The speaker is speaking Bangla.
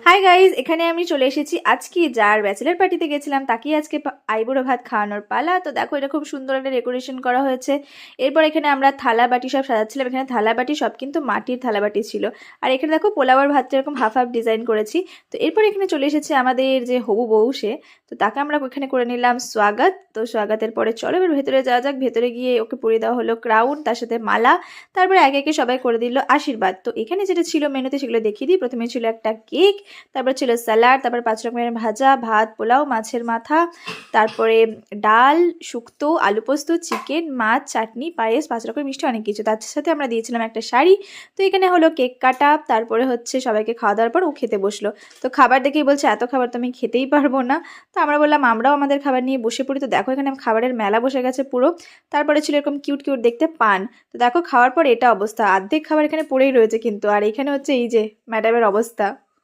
হাই গাইজ, এখানে আমি চলে এসেছি আজকে যার ব্যাচেলার পার্টিতে গেছিলাম তাকেই আজকে আইবুড়ো ভাত খাওয়ানোর পালা। তো দেখো এটা খুব সুন্দর একটা ডেকোরেশন করা হয়েছে। এরপর এখানে আমরা থালা বাটি সব সাজাচ্ছিলাম। এখানে থালা বাটি সব কিন্তু মাটির থালা বাটি ছিল। আর এখানে দেখো পোলাওয়ার ভাতটা এরকম হাফ হাফ ডিজাইন করেছি। তো এরপর এখানে চলে এসেছে আমাদের যে হবু বউ, সে তো তাকে আমরা এখানে করে নিলাম স্বাগত। তো স্বাগতের পরে চলো এবার ভেতরে যাওয়া যাক। ভেতরে গিয়ে ওকে পরিয়ে দেওয়া হলো ক্রাউন, তার সাথে মালা। তারপরে একে একে সবাই করে দিল আশীর্বাদ। তো এখানে যেটা ছিল মেনুতে সেগুলো দেখিয়ে দিই। প্রথমে ছিল একটা কেক, তারপর ছিল স্যালাড, তারপর 5 রকমের ভাজা, ভাত, পোলাও, মাছের মাথা, তারপরে ডাল, শুক্তো, আলু পোস্ত, চিকেন, মাছ, চাটনি, পায়েস, 5 রকমের মিষ্টি, অনেক কিছু। তার সাথে আমরা দিয়েছিলাম একটা শাড়ি। তো এখানে হলো কেক কাটা, তারপরে হচ্ছে সবাইকে খাওয়া দাওয়ার পর ও খেতে বসলো। তো খাবার দেখেই বলছে এত খাবার তো আমি খেতেই পারবো না। তো আমরা বললাম আমরাও আমাদের খাবার নিয়ে বসে পড়ি। তো দেখো এখানে খাবারের মেলা বসে গেছে পুরো। তারপরে ছিল এরকম কিউট কিউট দেখতে পান। তো দেখো খাওয়ার পর এটা অবস্থা, অর্ধেক খাবার এখানে পড়েই রয়েছে কিন্তু। আর এখানে হচ্ছে এই যে ম্যাডামের অবস্থা।